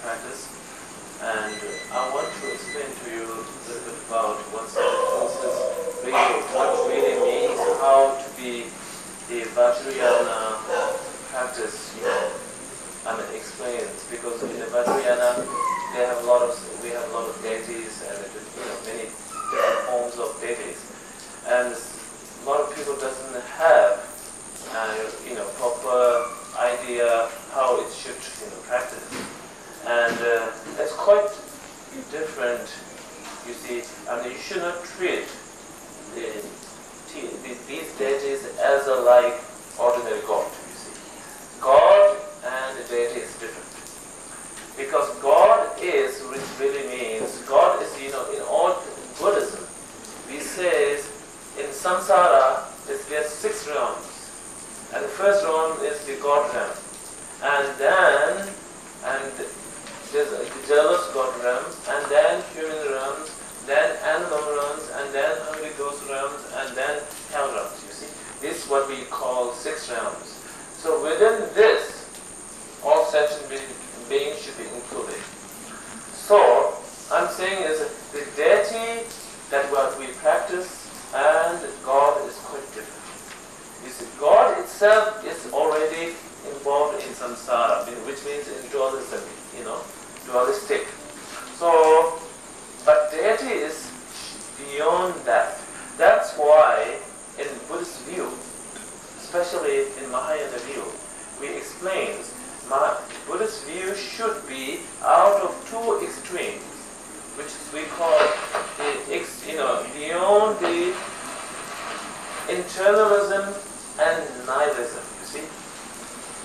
practice. And I want to explain to you a little bit about what really means, how to be the Vajrayana practice, explains, because in the Vajrayana we have a lot of deities and many different forms of deities, and a lot of people doesn't have proper idea how it should practice, and it's quite different. You see, you should not treat these deities as a like ordinary God. You see, God and the deity is different, because God is, which really means God is, in all Buddhism we say in samsara there's 6 realms, and the first realm is the God realm, and there's the jealous God realm, and then human realms, then animal realms, and then Holy Ghost realms, and then hell realms. You see, this is what we call 6 realms. So within this, all sentient beings should be included. So I'm saying is the deity that what we practice and God is quite different. You see, God itself is already involved in samsara, which means in dualism, dualistic. So, but deity is beyond that. That's why in Buddhist view, especially in Mahayana view, we explain Buddhist view should be out of 2 extremes, which we call beyond the internalism and nihilism. You see,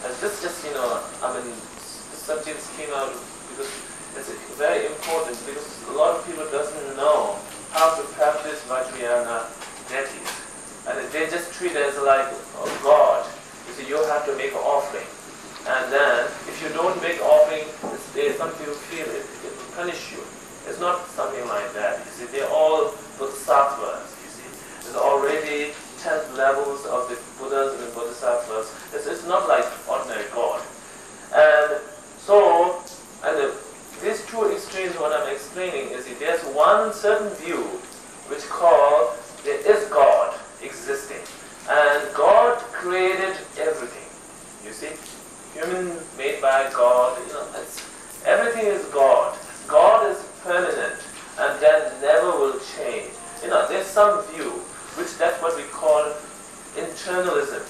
and this just the subjects came out because it's very important, because a lot of people doesn't know how to practice Vajrayana deities, and they just treat it as like God. You see, you have to make an offering, and then if you don't make offering, some people feel it will punish you. It's not something like that. You see, they're all bodhisattvas. You see, there's already 10 levels of the Buddhas and the bodhisattvas. It's not like ordinary God. And so, these 2 extremes, what I'm explaining is that there's one certain view which called there is God existing, and God created everything. You see, human made by God. Everything is God. God is permanent, and that never will change. There's some view that's what we call internalism,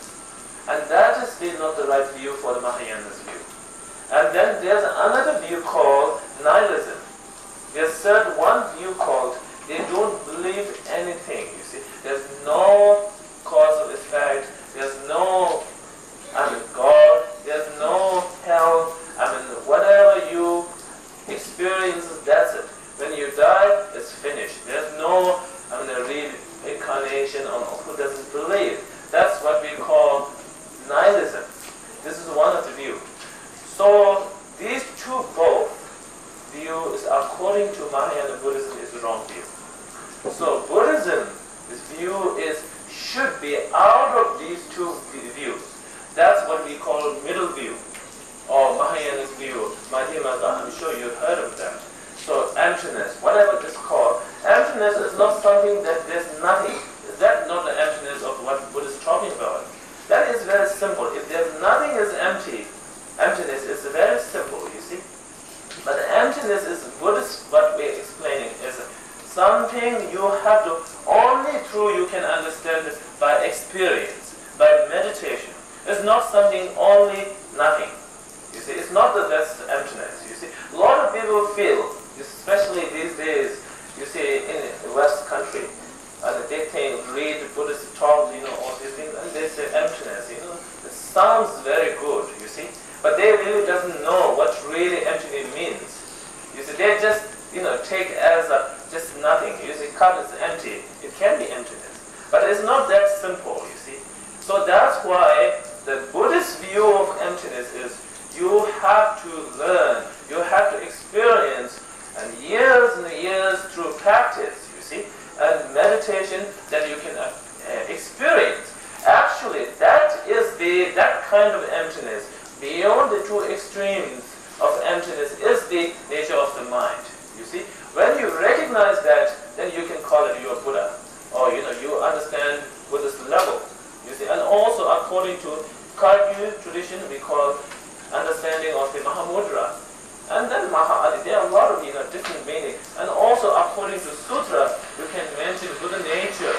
and that is still not the right view for the Mahayana's view. And then there's another view called nihilism. There's one view called they don't believe anything. You see, there's no causal effect. There's no God. There's no hell. Whatever you experience, that's it. When you die, it's finished. There's no reincarnation, or who doesn't believe. That's what we call nihilism. This is one of the views. So these 2 both views, according to Mahayana Buddhism, is the wrong view. So Buddhism, this view should be out of these 2 views. That's what we call middle view, or Mahayana's view. Madhyamaka, I'm sure you've heard of that. So emptiness, whatever it is called, emptiness is not something that there's nothing. Is that not the emptiness of what Buddha is talking about? That is very simple. If there's nothing is empty, emptiness is very simple, you see. But emptiness is Buddhist, what we're explaining is something you have to, only through you can understand it by experience, by meditation. It's not something only nothing. You see, it's not that that's emptiness. You see, a lot of people feel, especially these days, you see, in the West country, they read Buddhist talks, all these things, and they say emptiness. It sounds very good, you see, but they really doesn't know what really emptiness means. You see, they just, take as just nothing. You see, cup is empty. It can be emptiness, but it's not that simple. You see, so that's why the Buddhist view of emptiness is you have to learn, you have to experience, and years through practice, you see, and meditation that you can experience. Actually, that is that kind of emptiness beyond the 2 extremes of emptiness is the nature of the mind. You see, when you recognize that, then you can call it your Buddha, or you understand Buddha's level. You see, and also according to Kagyu tradition, we call understanding of the Mahamudra, and then Maha. There are a lot of different meanings, and also according to Sutra, you can mention Buddha nature.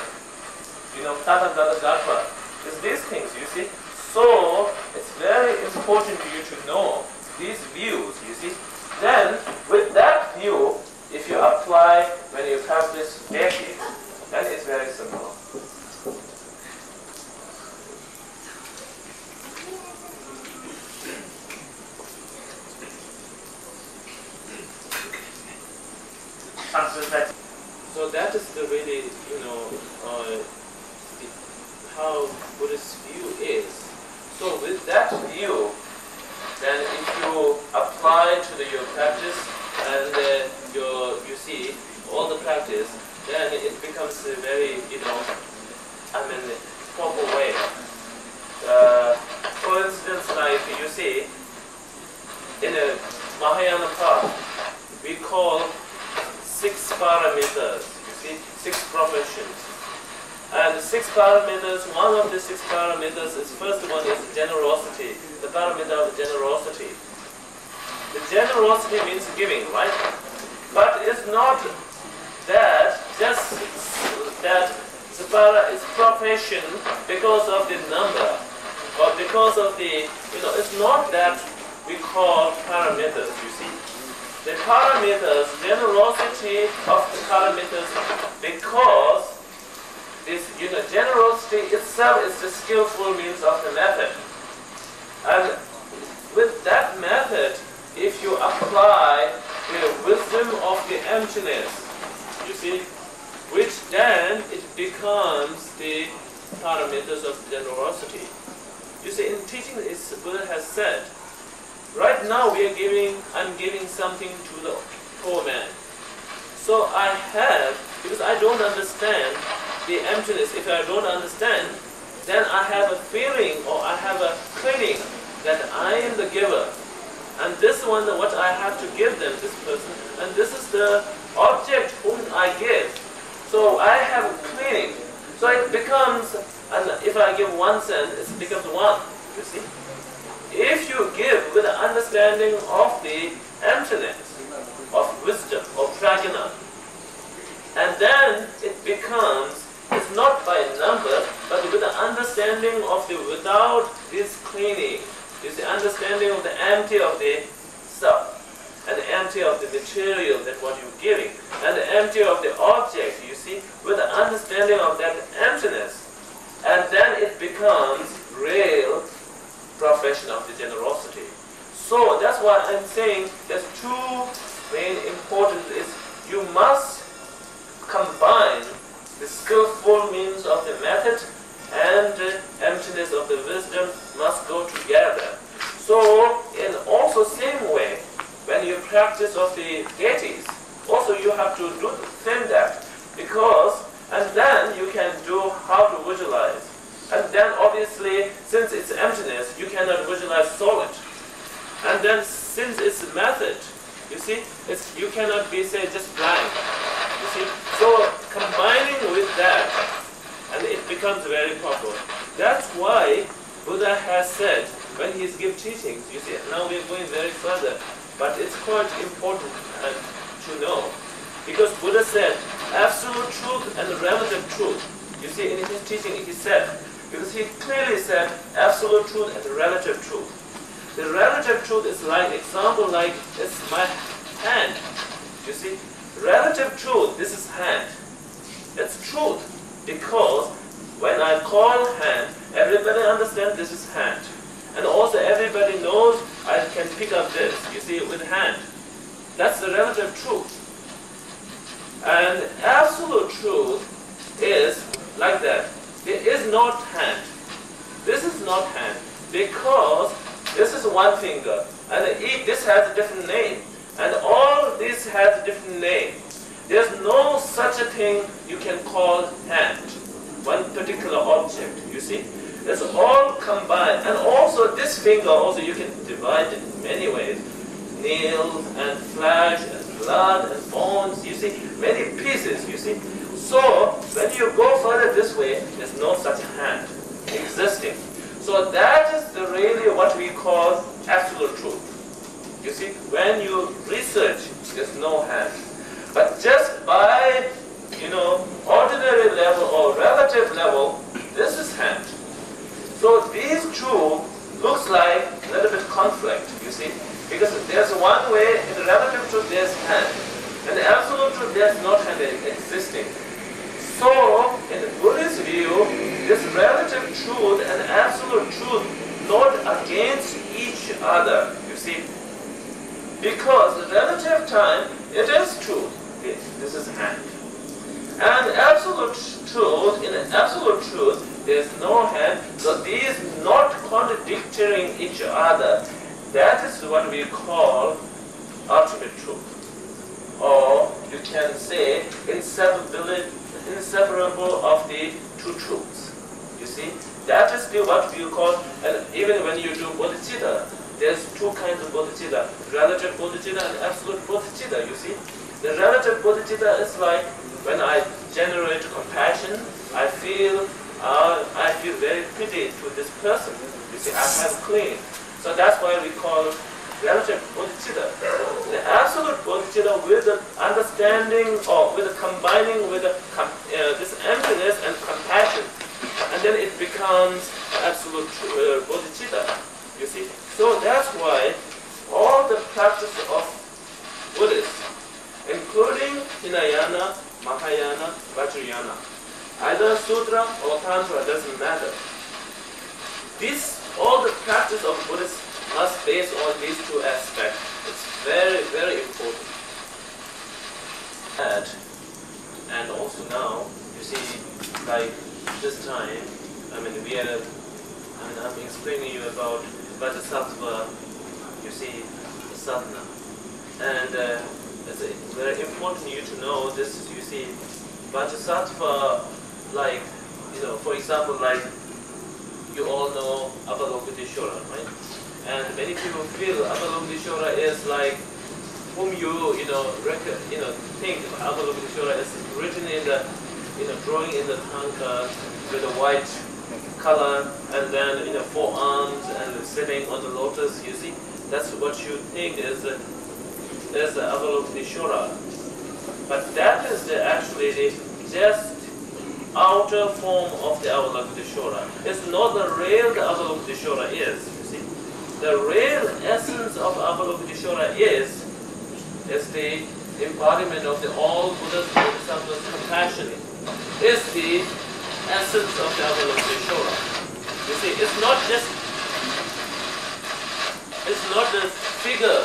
Tata Dada Gatva. It's these things. You see, so it's very important for you to know these views. You see, then with that view, if you apply when you practice deity, then it's very simple. So that is the really, how Buddhist view is. So with that view, then if you apply to your practice and you see all the practice, then it becomes a very, proper way. For instance, like you see, in a Mahayana path, we call 6 parameters, you see, 6 professions. And 6 parameters, one of the 6 parameters is, first one is generosity, the parameter of generosity. The generosity means giving, right? But it's not that, just that it's profession because of the number, or because of the, it's not that we call parameters, you see. The parameters, generosity of the parameters, because this, generosity itself is the skillful means of the method. And with that method, if you apply the wisdom of the emptiness, you see, which then it becomes the parameters of generosity. You see, in teaching, Buddha has said, right now I'm giving something to the poor man. So I have, because I don't understand the emptiness, if I don't understand, then I have a feeling or I have a feeling that I am the giver. And this one, what I have to give them, this person, and this is the object whom I give. So I have a feeling. So it becomes, and if I give 1 cent, it becomes 1, you see. If you give with the understanding of the emptiness, of wisdom, of prajna, and then it becomes, it's not by number, but with the understanding of the, without this cleaning, is the understanding of the empty of the stuff, and the empty of the material that what you're giving, and the empty of the object, you see, with the understanding of that emptiness, and then it becomes real profession of the generosity. So that's why I'm saying there's 2 main important is you must combine the skillful means of the method and the emptiness of the wisdom must go together. So in also same way, when you practice of the deities, also you have to do that, because, and then you can do how to visualize. And then obviously, since it's emptiness, you cannot visualize solid. And then since it's a method, you see, you cannot be, say, just blank. You see, so combining with that, and it becomes very proper. That's why Buddha has said, when he gives teachings, you see, now we're going very further, but it's quite important to know. Because Buddha said, absolute truth and relative truth. You see, in his teaching, he said, because he clearly said absolute truth and relative truth. The relative truth is like, example like, it's my hand. You see, relative truth, this is hand. It's truth, because when I call hand, everybody understands this is hand. And also everybody knows I can pick up this, you see, with hand. That's the relative truth. And absolute truth is like that. There is not hand. This is not hand, because this is one finger, and this has a different name, and all this has a different name. There's no such a thing you can call hand, one particular object, you see. It's all combined, and also this finger also you can divide it in many ways. nails and flesh and blood and bones, you see, many pieces, you see. So when you go further this way, there's no such hand existing. So that is really what we call absolute truth. You see, when you research, there's no hand. But just by, ordinary level or relative level, this is hand. So these two looks like a little bit conflict, you see, because there's one way, in the relative truth there's hand. In the absolute truth there's no hand existing. So, in the Buddhist view, this relative truth and absolute truth not against each other, you see. Because the relative time, it is truth. Okay, this is hand. And absolute truth, in absolute truth, there is no hand. So these not contradicting each other. That is what we call ultimate truth. Or you can say inseparable of the two truths. You see, that is what we call, and even when you do bodhicitta, there's two kinds of bodhicitta, relative bodhicitta and absolute bodhicitta, you see. The relative bodhicitta is like when I generate compassion, I feel very pity to this person. You see, I have clean. So that's why we call relative bodhicitta. The absolute bodhicitta with the understanding or with the combining with this emptiness and compassion, and then it becomes absolute bodhicitta. You see, so that's why all the practice of Buddhists, including Hinayana, Mahayana, Vajrayana, either sutra or tantra, doesn't matter. All the practice of Buddhists must base on these two aspects. It's very, very important. And also now, you see, like this time, I'm explaining you about Vajra Sattva, you see, sadhana. And it's very important you to know this, you see, Vajra Sattva, like, for example, like, you all know Avalokiteshvara, right? And many people feel Avalokiteshvara is like whom you think Avalokiteshvara is written in the drawing in the tanka with a white color and then four arms and sitting on the lotus. You see, that's what you think is the Avalokiteshvara. But that is actually just outer form of the Avalokiteshvara. It's not the real the Avalokiteshvara is. You see, the real essence of Avalokiteshvara is the embodiment of the all Buddha's Bodhisattvas compassion. Is the essence of the Avalokiteshvara. You see, it's not the figure.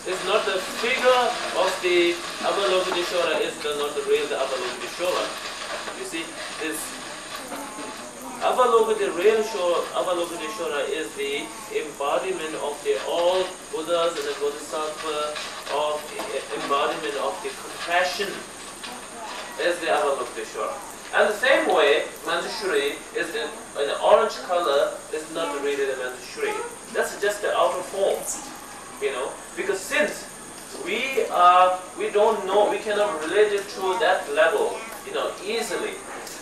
It's not the figure of the Avalokiteshvara. It's not the real the Avalokiteshvara. You see, this Avalokiteshvara is the embodiment of the all Buddhas and the Bodhisattva, of embodiment of the compassion is the Avalokiteshvara. And the same way, Manjushri is in the orange color is not really the Manjushri. That's just the outer form, because since we don't know, we cannot relate it to that level, easily.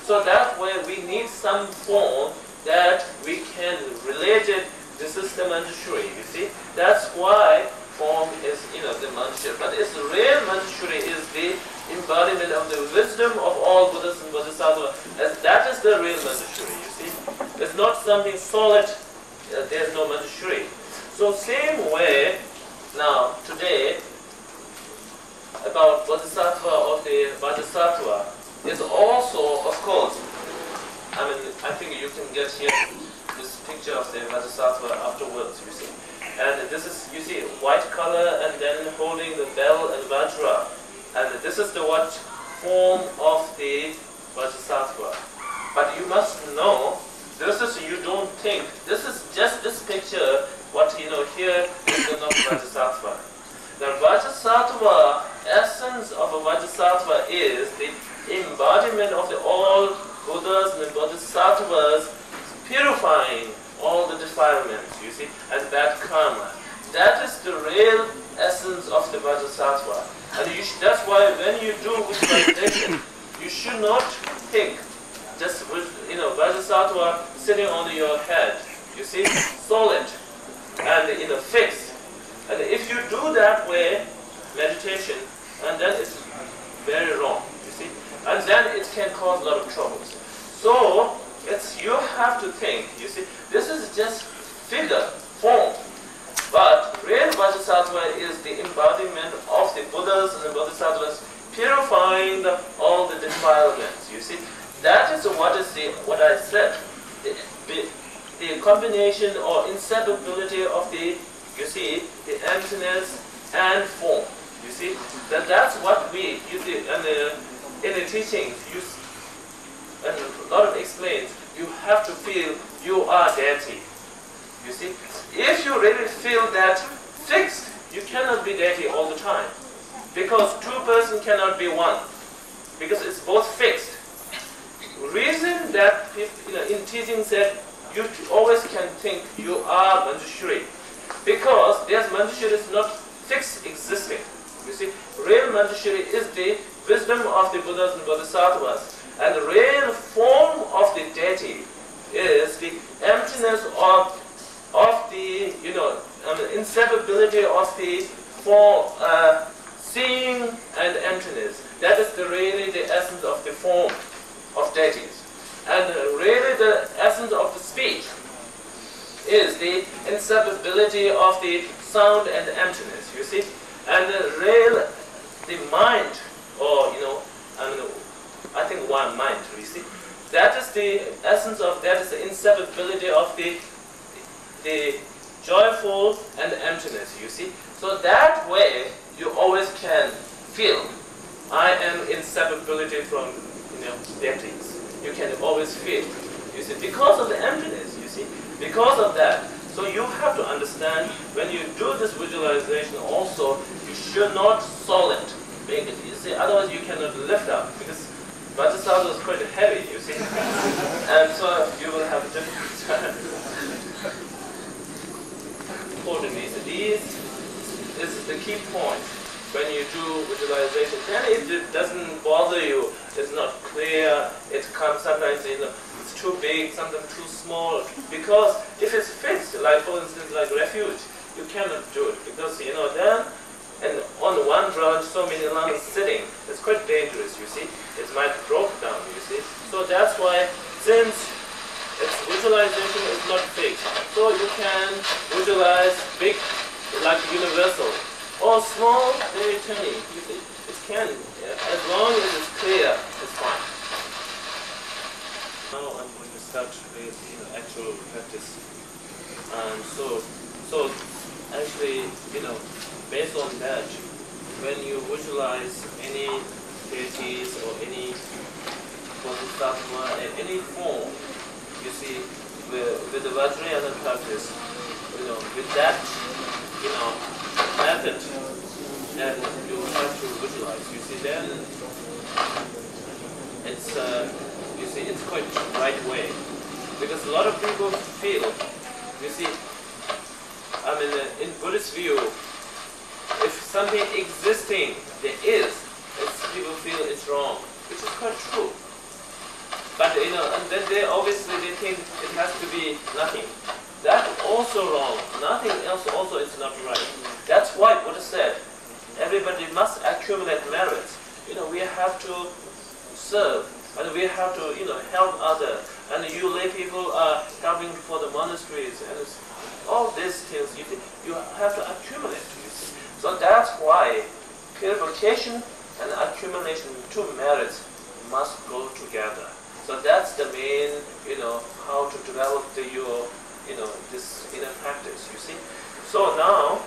So that way we need some form that we can relate it. This is the Manjushri, you see. That's why form is, the Manjushri. But it's the real Manjushri is the embodiment of the wisdom of all Buddhas and Bodhisattvas. That is the real Manjushri, you see. It's not something solid. There's no Manjushri. So same way, now today, about Bodhisattva of the Vajra Sattva is also, of course, I think you can get here this picture of the Vajra Sattva afterwards, you see. And this is, you see, white color and then holding the bell and Vajra. And this is the what form of the Vajra Sattva. But you must know, this is, you don't think, this is just this picture, what here is not Vajra Sattva. The Vajra Sattva, essence of a Vajra Sattva is the embodiment of the all Buddhas and the Bodhisattvas purifying all the defilements, you see, and bad karma. That is the real essence of the Vajra Sattva. And that's why when you do visualization, you should not think just with, Vajra Sattva sitting on your head. You see, solid and fixed. And if you do that way, meditation, and then it's very wrong. You see, and then it can cause a lot of troubles. So you have to think. You see, this is just figure, form. But real Vajrasattva is the embodiment of the Buddhas and the Bodhisattvas purifying all the defilements. You see, that is what I said. The combination or inseparability of the emptiness and form. You see, that's what we and in the teachings and a lot of explains. You have to feel you are deity. You see, if you really feel that fixed, you cannot be deity all the time, because two persons cannot be one, because it's both fixed. Reason that in teaching said you always can think you are Manjushri, because there's Manjushri is not fixed existing. You see, real Manjushri is the wisdom of the Buddhas and Bodhisattvas, and the real form of the deity is the emptiness of the inseparability of the form, seeing and emptiness. That is really the essence of the form of deities. And really the essence of the speech is the inseparability of the sound and emptiness, you see. And the mind, or I think one mind, you see. That is the essence of, that is the inseparability of the joyful and emptiness, you see. So that way you always can feel I am inseparability from deities. You can always feel, you see, because of the emptiness, you see, because of that. So you have to understand, when you do this visualization also, you should not solid make it, you see, otherwise you cannot lift up, because Vajrasattva is quite heavy, you see, and so you will have difficulty. Accordingly, so this is the key point when you do visualization. Then if it doesn't bother you, it's not clear, it comes sometimes it's too big, sometimes too small. Because if it's fixed, like for instance like refuge, you cannot do it, because then and on one branch so many lungs sitting, it's quite dangerous, you see. It might break down, you see. So that's why, since its visualization is not fixed, so you can visualize big, like universal, or small, very tiny. You see, it can, as long as it's clear, it's fine. Now I'm going to start with actual practice. So actually, based on that, when you visualize any deities or any bodhisattva in any form, you see, with the Vajrayana practice, with that, method that you have to visualize, you see, then it's, it's quite the right way. Because a lot of people feel, you see, in Buddhist view, if something existing there is, people feel it's wrong, which is quite true. But and then they obviously think it has to be nothing. That's also wrong. Nothing else also is not right. That's why Buddha said, everybody must accumulate merits. We have to serve, and we have to help others. And you lay people are helping for the monasteries, and all these things you have to accumulate. You see. So that's why purification and accumulation, two merits, must go together. So that's the main, how to develop your, this inner practice, you see. So now,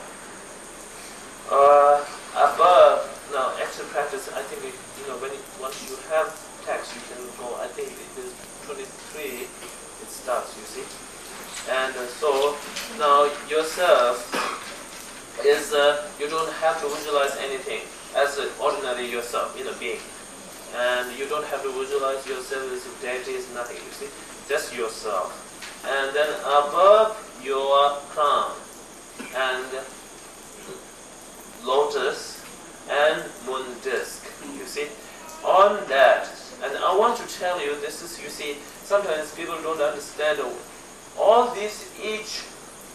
above, now actual practice, I think, once you have text, you can go, I think it is 23, it starts, you see. And so, now yourself is, you don't have to visualize anything as ordinary yourself, being. And you don't have to visualize yourself as a deity, is nothing, you see, just yourself. And then above your crown, and lotus and moon disk, you see. On that, and I want to tell you, this is, you see, sometimes people don't understand all these, each,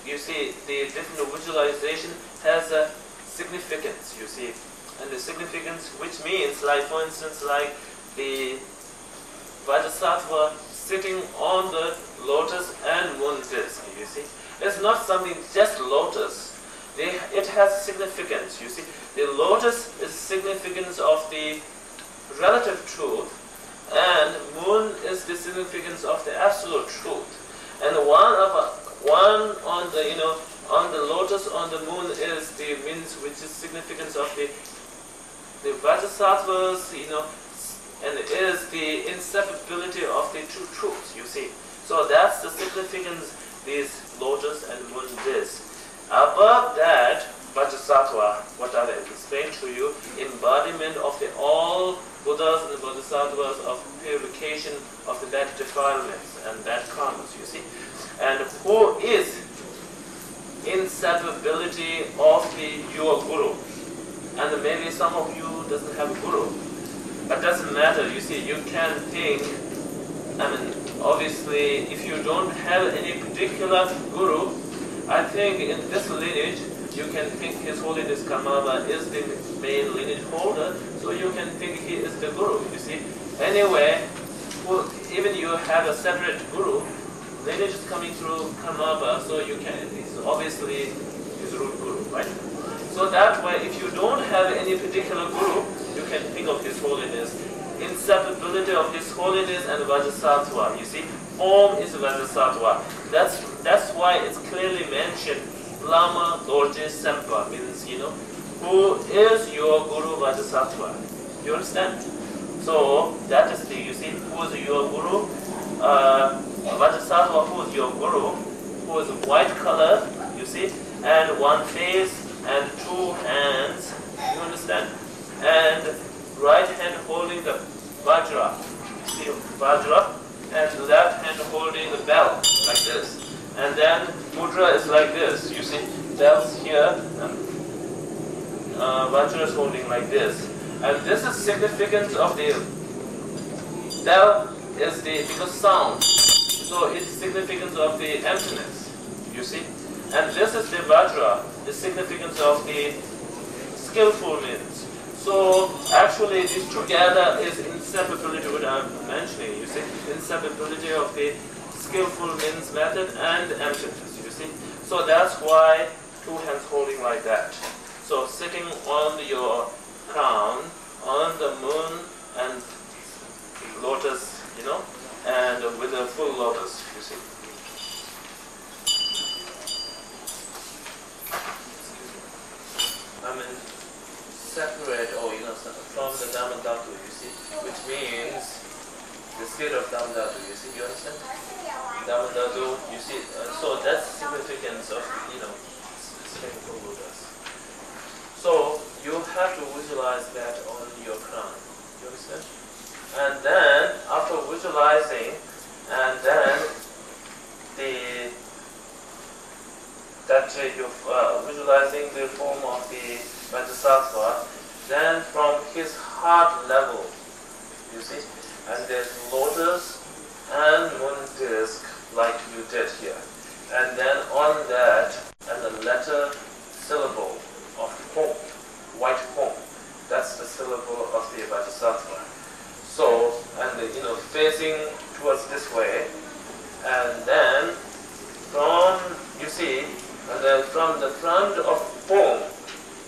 you see, the different visualization has a significance, you see. And the significance, which means, like, for instance, like the Vajra Sattva sitting on the lotus and moon disk, you see. It's not something just lotus. It has significance, you see. The lotus is significance of the relative truth, and moon is the significance of the absolute truth. And one on the, you know, on the lotus, on the moon is the means which is significance of the Vajra Sattvas, you know, and it is the inseparability of the two truths, you see. So that's the significance, these lotus and moon disk. Above that, Vajra Sattva, what I have explained to you, embodiment of the all Buddhas and the Bodhisattvas of purification of the bad defilements and bad karmas, you see. And who is inseparability of your guru. And maybe some of you doesn't have a guru. But doesn't matter, you see, you can think, I mean, obviously, if you don't have any particular guru, I think in this lineage, you can think His Holiness Karmapa is the main lineage holder, so you can think he is the guru, you see. Anyway, even you have a separate guru, lineage is coming through Karmapa, so you can, it's obviously his root guru, right? So that way, if you don't have any particular guru, you can think of His Holiness. Inseparability of His Holiness and Vajra Sattva. You see, form is Vajra Sattva. That's why it's clearly mentioned. Lama Dorje Sempa means, you know, who is your Guru Vajra Sattva. You understand? So that is the, you see, who is your Guru? Vajra Sattva, who is your Guru? Who is white color, you see, and one face and two hands. You understand? And right hand holding the Vajra. See, Vajra, and left hand holding the bell, like this. And then mudra is like this, you see, bells here, and Vajra is holding like this. And this is significance of the bell is the, because sound, so it's significance of the emptiness, you see. And this is the Vajra, the significance of the skillful means. So actually these together is inseparability, what I'm mentioning, you see, inseparability of the skillful means method and emptiness, you see. So that's why two hands holding like that. So sitting on your crown, on the moon and lotus, you know, and with a full lotus, you see. I mean, separate, or you know, from the Dhamma Dhatu, you see, which means the state of Dhamma Dhatu, you see, you understand? Dhamma Dhatu, you see, so that's significance of, you know, spiritual Buddhas. So you have to visualize that on your crown, you understand? And then, after visualizing, and then you're visualizing the form of the Vajra Sattva, then from his heart level, you see, and there's lotus and moon disk like you did here. And then on that, and the letter syllable of home, white home, that's the syllable of the Vajra Sattva. So, and you know, facing towards this way, and then from, you see, and then from the front of home,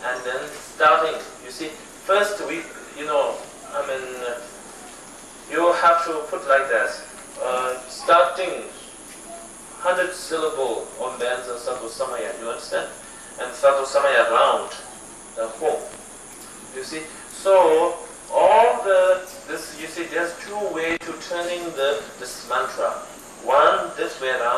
and then starting, you see, first we, you know, I mean, you have to put like that, starting 100 syllable on the ends of Sato Samaya, you understand? And Sato Samaya round the home, you see. So all this, you see, there's two ways to turning this mantra. One this way around.